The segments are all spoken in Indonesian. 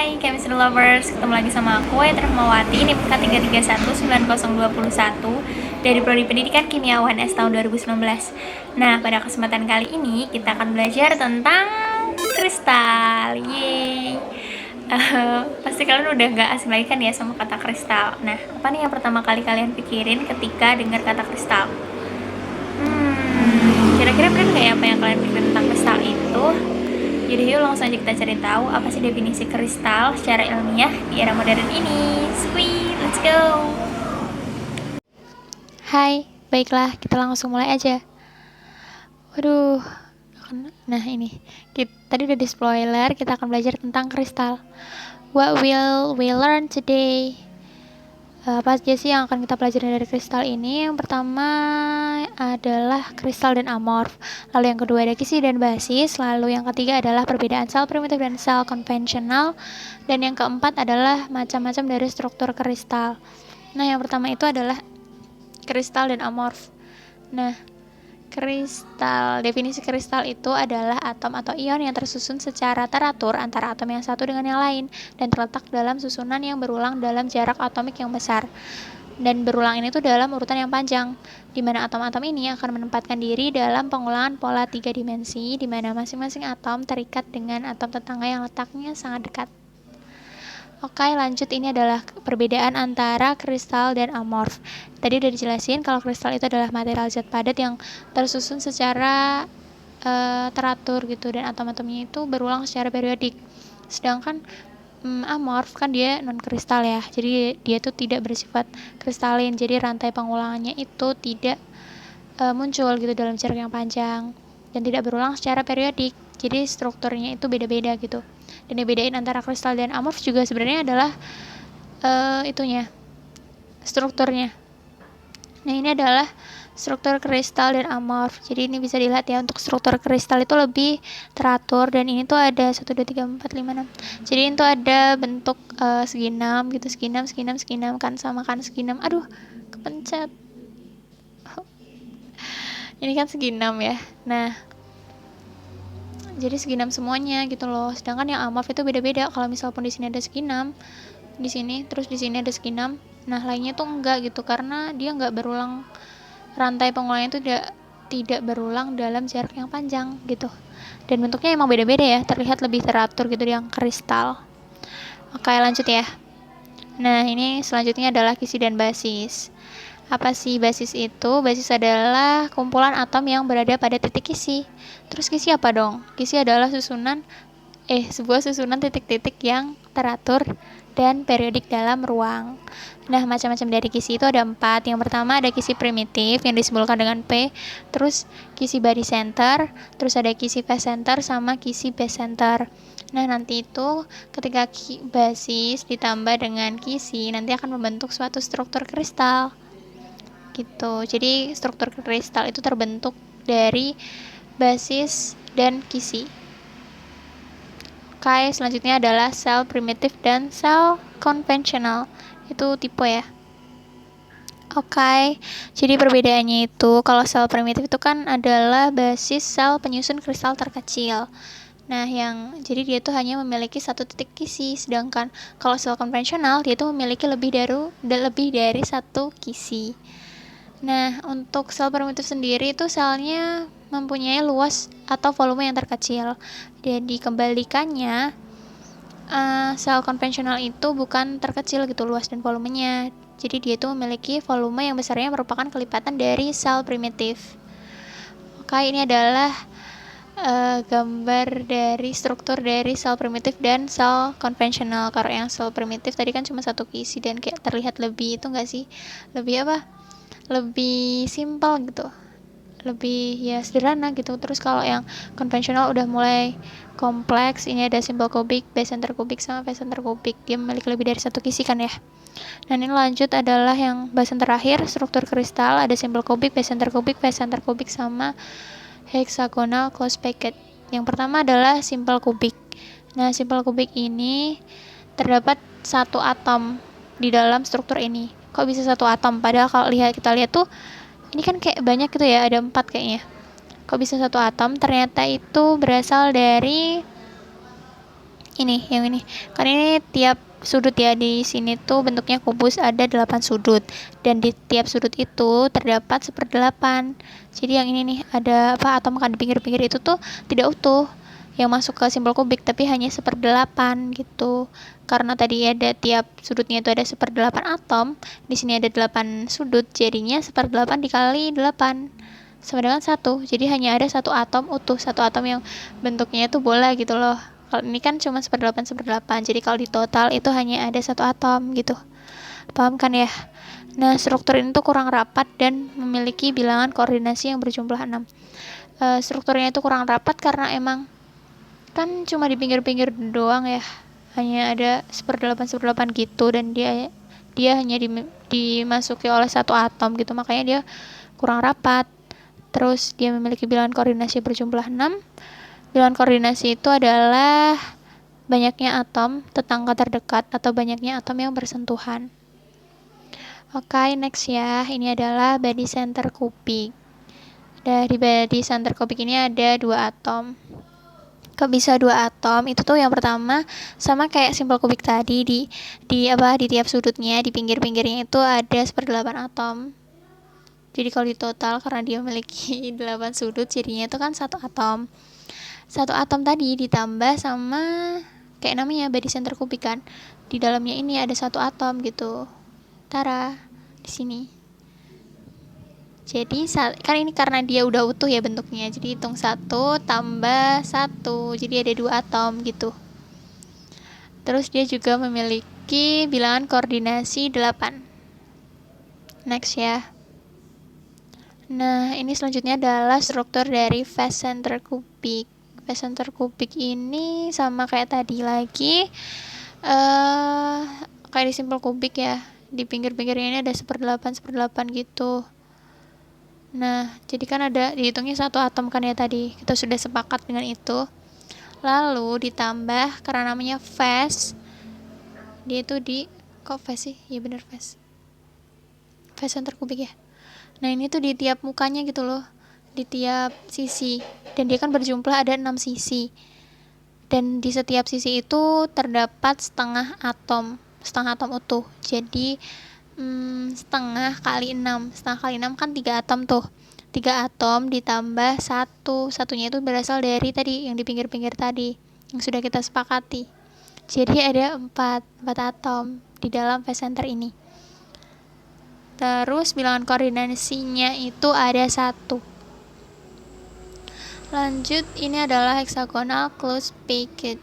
Hai chemistry lovers, ketemu lagi sama aku Wahid Rahmawati, NIM K3319021 dari Prodi Pendidikan Kimia UNS tahun 2019. Nah, pada kesempatan kali ini kita akan belajar tentang kristal. Yeay. Pasti kalian udah gak asing lagi kan ya sama kata kristal. Nah, apa nih yang pertama kali kalian pikirin ketika dengar kata kristal? Kira-kira benar gak ya apa yang kalian pikirin tentang kristal itu? Jadi yuk langsung aja kita cari tahu apa sih definisi kristal secara ilmiah di era modern ini. Squid, let's go. Hai, baiklah kita langsung mulai aja. Waduh, nah ini tadi udah di spoiler, kita akan belajar tentang kristal. What will we learn today? Apa aja sih yang akan kita pelajari dari kristal ini? Yang pertama adalah kristal dan amorf, lalu yang kedua ada kisi dan basis, lalu yang ketiga adalah perbedaan sel primitif dan sel konvensional, dan yang keempat adalah macam-macam dari struktur kristal. Nah, yang pertama itu adalah kristal dan amorf. Nah, kristal, definisi kristal itu adalah atom atau ion yang tersusun secara teratur antara atom yang satu dengan yang lain dan terletak dalam susunan yang berulang dalam jarak atomik yang besar. Dan berulang ini tuh dalam urutan yang panjang, di mana atom-atom ini akan menempatkan diri dalam pengulangan pola 3 dimensi, di mana masing-masing atom terikat dengan atom tetangga yang letaknya sangat dekat. Oke, lanjut, ini adalah perbedaan antara kristal dan amorf. Tadi udah dijelasin kalau kristal itu adalah material zat padat yang tersusun secara teratur gitu, dan atom-atomnya itu berulang secara periodik. Sedangkan amorf kan dia non kristal ya, jadi dia tuh tidak bersifat kristalin, jadi rantai pengulangannya itu tidak muncul gitu dalam jarak yang panjang dan tidak berulang secara periodik, jadi strukturnya itu beda-beda gitu. Dan yang bedain antara kristal dan amorf juga sebenarnya adalah strukturnya. Nah, ini adalah struktur kristal dan amorf. Jadi ini bisa dilihat ya, untuk struktur kristal itu lebih teratur, dan ini tuh ada 1 2 3 4 5 6. Jadi itu ada bentuk segi 6 gitu, segi 6 kan, sama kan segi 6. Aduh, kepencet. Ini kan segi 6 ya. Nah, jadi segi 6 semuanya gitu loh. Sedangkan yang amorf itu beda-beda. Kalau misalpun di sini ada segi 6, di sini, terus di sini ada segi 6. Nah, lainnya tuh enggak gitu, karena dia enggak berulang, rantai pengulangannya itu tidak berulang dalam jarak yang panjang gitu. Dan bentuknya emang beda-beda ya, terlihat lebih teratur gitu yang kristal. Oke, lanjut ya. Nah, ini selanjutnya adalah kisi dan basis. Apa sih basis itu? Basis adalah kumpulan atom yang berada pada titik kisi. Terus kisi apa dong? Kisi adalah sebuah susunan titik-titik yang teratur dan periodik dalam ruang. Nah, macam-macam dari kisi itu ada 4. Yang pertama ada kisi primitif yang disimbolkan dengan P, terus kisi body center, terus ada kisi phase center sama kisi base center. Nah, nanti itu ketika basis ditambah dengan kisi nanti akan membentuk suatu struktur kristal gitu. Jadi struktur kristal itu terbentuk dari basis dan kisi. Oke, selanjutnya adalah sel primitif dan sel konvensional. Itu tipe ya. Oke, jadi perbedaannya itu kalau sel primitif itu kan adalah basis sel penyusun kristal terkecil. Nah, jadi dia tuh hanya memiliki satu titik kisi, sedangkan kalau sel konvensional dia tuh memiliki lebih dari satu kisi. Nah, untuk sel primitif sendiri itu selnya mempunyai luas atau volume yang terkecil. Dan dikembalikannya, sel konvensional itu bukan terkecil gitu luas dan volumenya. Jadi dia itu memiliki volume yang besarnya merupakan kelipatan dari sel primitif. Oke, ini adalah gambar dari struktur dari sel primitif dan sel konvensional. Kalau yang sel primitif tadi kan cuma satu kisi dan kayak terlihat lebih itu enggak sih? Lebih simpel gitu, lebih ya sederhana gitu. Terus kalau yang konvensional udah mulai kompleks, ini ada simbol kubik, base center kubik sama phase center kubik, dia memiliki lebih dari satu kisi kan ya. Dan ini lanjut adalah yang bahasan terakhir, struktur kristal, ada simbol kubik, base center kubik, phase center kubik sama hexagonal close packet. Yang pertama adalah simbol kubik. Nah, simbol kubik ini terdapat satu atom di dalam struktur ini. Kok bisa satu atom? Padahal kalau kita lihat tuh ini kan kayak banyak gitu ya, ada 4 kayaknya. Kok bisa satu atom? Ternyata itu berasal dari Ini, yang ini. Kan ini tiap sudut ya, di sini tuh bentuknya kubus, ada 8 sudut. Dan di tiap sudut itu terdapat 1/8. Jadi yang ini nih, ada apa, atom kan di pinggir-pinggir itu tuh tidak utuh yang masuk ke simbol kubik, tapi hanya 1/8 gitu. Karena tadi ada tiap sudutnya itu ada 1/8 atom, di sini ada 8 sudut, jadinya 1/8 dikali 8 sama dengan 1. Jadi hanya ada satu atom utuh, satu atom yang bentuknya itu bola gitu loh. Kalau ini kan cuma 1/8. Jadi kalau di total itu hanya ada satu atom gitu. Paham kan ya? Nah, struktur ini tuh kurang rapat dan memiliki bilangan koordinasi yang berjumlah 6. Strukturnya itu kurang rapat karena emang kan cuma di pinggir-pinggir doang ya. Hanya ada 1/8 gitu, dan dia hanya dimasuki oleh satu atom gitu, makanya dia kurang rapat. Terus dia memiliki bilangan koordinasi berjumlah 6. Bilangan koordinasi itu adalah banyaknya atom tetangga terdekat atau banyaknya atom yang bersentuhan. Oke, next ya. Ini adalah body center kubik. Dari body center kubik ini ada 2 atom. Kok bisa 2 atom? Itu tuh yang pertama sama kayak simbol kubik tadi, di tiap sudutnya, di pinggir-pinggirnya itu ada 1/8 atom. Jadi kalau di total, karena dia memiliki 8 sudut, jadinya itu kan 1 atom. 1 atom tadi ditambah sama kayak namanya body center kubik kan. Di dalamnya ini ada 1 atom gitu. Tara, di sini. Jadi kan ini karena dia udah utuh ya bentuknya. Jadi hitung 1 tambah 1. Jadi ada 2 atom gitu. Terus dia juga memiliki bilangan koordinasi 8. Next ya. Nah, ini selanjutnya adalah struktur dari phase center kubik. Phase center kubik ini sama kayak tadi lagi, kayak di simbol kubik ya. Di pinggir-pinggirnya ini ada 1/8 gitu. Nah, jadi kan ada dihitungnya 1 atom kan ya tadi. Kita sudah sepakat dengan itu. Lalu ditambah karena namanya phase, dia itu kok phase sih? Ya bener phase. Phase center kubik ya. Nah, ini tuh di tiap mukanya gitu loh, di tiap sisi, dan dia kan berjumlah ada 6 sisi, dan di setiap sisi itu terdapat setengah atom utuh. Jadi setengah kali 6 kan 3 atom tuh, 3 atom ditambah satunya itu berasal dari tadi yang di pinggir-pinggir tadi yang sudah kita sepakati. Jadi ada 4 atom di dalam phase center ini. Terus bilangan koordinasinya itu ada 1. Lanjut, ini adalah hexagonal closed packet.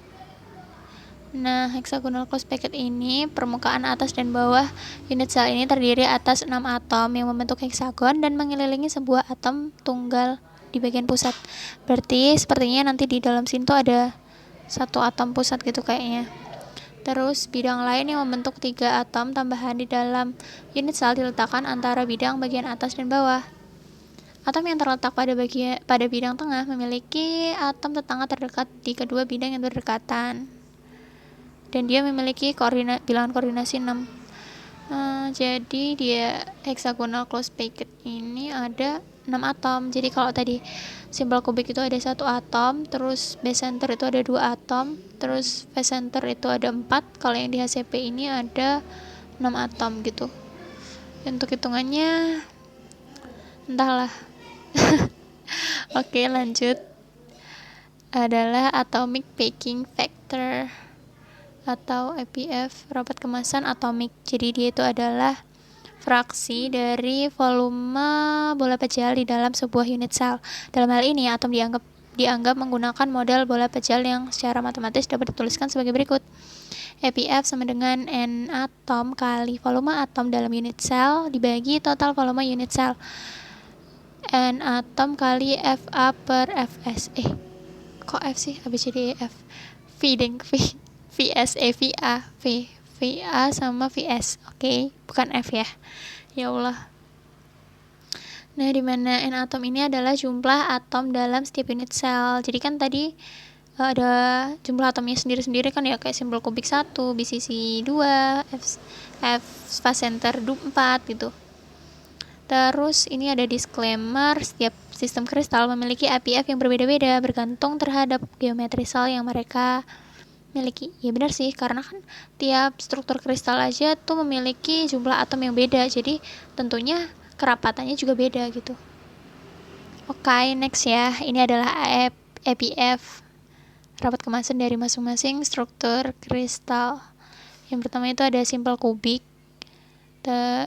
Nah, hexagonal closed packet ini permukaan atas dan bawah unit sel ini terdiri atas 6 atom yang membentuk hexagon dan mengelilingi sebuah atom tunggal di bagian pusat. Berarti sepertinya nanti di dalam sini tuh ada 1 atom pusat gitu kayaknya. Terus bidang lain yang membentuk 3 atom tambahan di dalam unit sel diletakkan antara bidang bagian atas dan bawah. Atom yang terletak pada bidang tengah memiliki atom tetangga terdekat di kedua bidang yang berdekatan. Dan dia memiliki bilangan koordinasi 6. Jadi dia hexagonal closed packet ini ada 6 atom. Jadi kalau tadi simbol kubik itu ada 1 atom, terus base center itu ada 2 atom, terus phase center itu ada 4. Kalau yang di HCP ini ada 6 atom gitu. Untuk hitungannya entahlah. Oke, lanjut. Adalah atomic packing factor atau APF, rapat kemasan atomik. Jadi dia itu adalah fraksi dari volume bola pejal di dalam sebuah unit sel. Dalam hal ini, atom dianggap menggunakan model bola pejal yang secara matematis dapat dituliskan sebagai berikut. APF sama dengan N atom kali volume atom dalam unit sel dibagi total volume unit sel. N atom kali FA per Fs. Kok F sih? ABCDEF. V deng, VS, VA, VA sama VS. Oke, bukan F ya. Ya Allah. Nah, di mana N atom ini adalah jumlah atom dalam setiap unit sel. Jadi kan tadi ada jumlah atomnya sendiri-sendiri kan ya, kayak simbol kubik 1, BCC 2, F phase center 4 gitu. Terus ini ada disclaimer, setiap sistem kristal memiliki APF yang berbeda-beda bergantung terhadap geometri sel yang mereka miliki. Ya benar sih, karena kan tiap struktur kristal aja tuh memiliki jumlah atom yang beda, jadi tentunya kerapatannya juga beda gitu. Oke, next ya. Ini adalah APF, rapat kemasan dari masing-masing struktur kristal. Yang pertama itu ada simple kubik.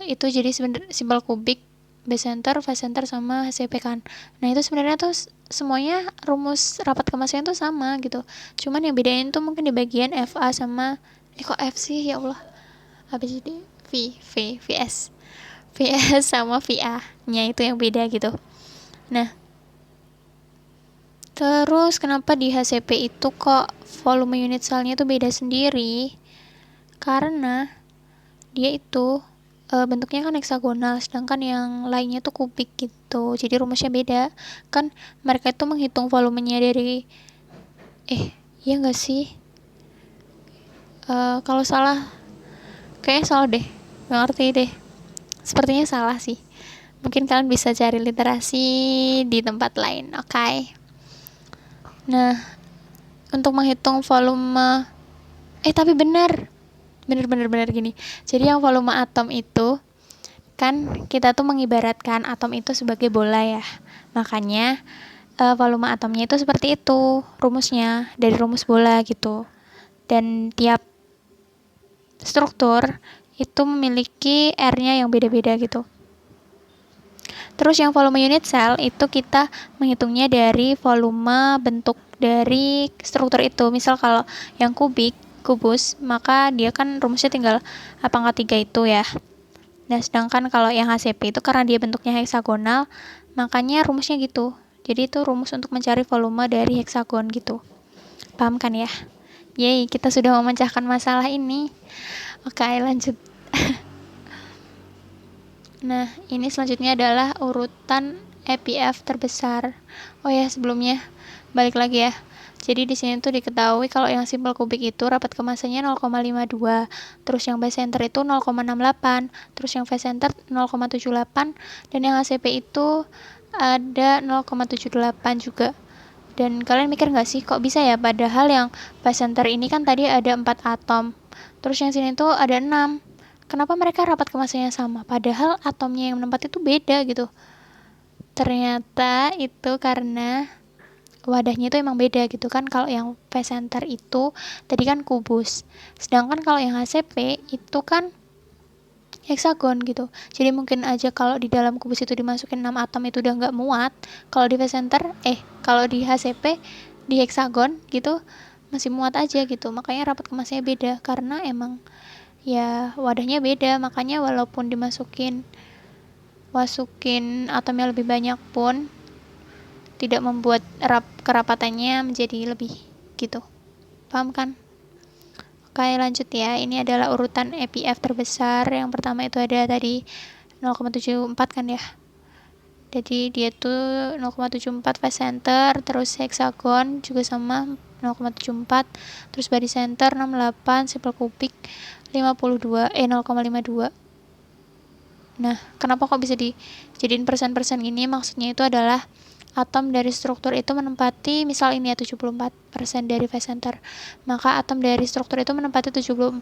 Itu jadi simple kubik, base center, phase center, sama HCP kan. Nah itu sebenarnya tuh semuanya rumus rapat kemasannya tuh sama gitu. Cuman yang bedain tuh mungkin di bagian FA sama kok F sih, ya Allah. Habis jadi VS sama VA nya itu yang beda gitu. Nah, terus kenapa di HCP itu kok volume unit selnya tuh beda sendiri? Karena dia itu bentuknya kan heksagonal, sedangkan yang lainnya tuh kubik gitu. Jadi rumusnya beda. Kan mereka itu menghitung volumenya dari iya nggak sih? Kalau salah, kayaknya salah deh. Nggak ngerti deh. Sepertinya salah sih. Mungkin kalian bisa cari literasi di tempat lain. Oke. Nah, untuk menghitung volume, tapi bener gini. Jadi yang volume atom itu kan kita tuh mengibaratkan atom itu sebagai bola ya. Makanya volume atomnya itu seperti itu rumusnya, dari rumus bola gitu. Dan tiap struktur itu memiliki R-nya yang beda-beda gitu. Terus yang volume unit cell itu kita menghitungnya dari volume bentuk dari struktur itu. Misal kalau yang kubus, maka dia kan rumusnya tinggal pangkat 3 itu ya. Nah, sedangkan kalau yang HCP itu karena dia bentuknya heksagonal, makanya rumusnya gitu. Jadi itu rumus untuk mencari volume dari heksagon gitu. Paham kan ya? Yeay, kita sudah memecahkan masalah ini. Oke, lanjut. Nah, ini selanjutnya adalah urutan APF terbesar. Oh ya, sebelumnya balik lagi ya. Jadi di sini tuh diketahui kalau yang simple kubik itu rapat kemasannya 0,52, terus yang base center itu 0,68, terus yang phase center 0,78, dan yang HCP itu ada 0,78 juga. Dan kalian mikir nggak sih kok bisa ya, padahal yang base center ini kan tadi ada 4 atom, terus yang sini tuh ada 6. Kenapa mereka rapat kemasannya sama? Padahal atomnya yang menempati itu beda gitu. Ternyata itu karena wadahnya itu emang beda gitu kan. Kalau yang phase center itu tadi kan kubus, sedangkan kalau yang HCP itu kan heksagon gitu. Jadi mungkin aja kalau di dalam kubus itu dimasukin 6 atom itu udah nggak muat. Kalau di phase center, kalau di HCP, di heksagon gitu masih muat aja gitu. Makanya rapat kemasannya beda karena emang ya wadahnya beda. Makanya walaupun dimasukin atomnya lebih banyak pun tidak membuat kerapatannya menjadi lebih gitu. Paham kan? Oke, lanjut ya. Ini adalah urutan APF terbesar. Yang pertama itu ada tadi 0,74 kan ya. Jadi dia tuh 0,74 phase center, terus hexagon juga sama 0,74, terus body center 68, simple kubik 0,52. Nah, kenapa kok bisa dijadiin persen-persen gini? Maksudnya itu adalah atom dari struktur itu menempati, misal ini ya 74% dari phase center, maka atom dari struktur itu menempati 74%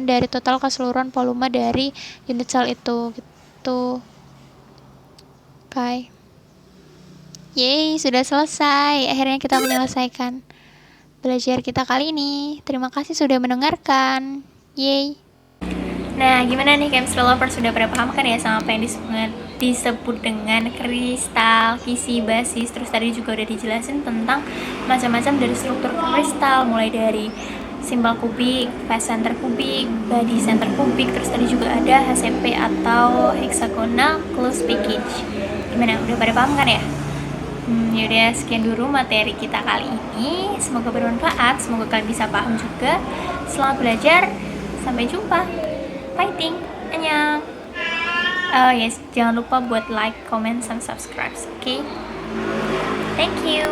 dari total keseluruhan volume dari unit cell itu gitu. Oke. Yeay, sudah selesai. Akhirnya kita menyelesaikan belajar kita kali ini. Terima kasih sudah mendengarkan. Yeay. Nah, gimana nih chemistry lovers, sudah pada paham kan ya sama apa yang disebut dengan kristal, kisi, basis. Terus tadi juga udah dijelasin tentang macam-macam dari struktur kristal, mulai dari simple kubik, phase center kubik, body center kubik, terus tadi juga ada HCP atau hexagonal closed package. Gimana, udah pada paham kan ya? Yaudah, sekian dulu materi kita kali ini. Semoga bermanfaat, semoga kalian bisa paham juga. Selamat belajar, sampai jumpa. Fighting, annyeong. Oh yes, jangan lupa buat like, comment, dan subscribe, oke? Thank you.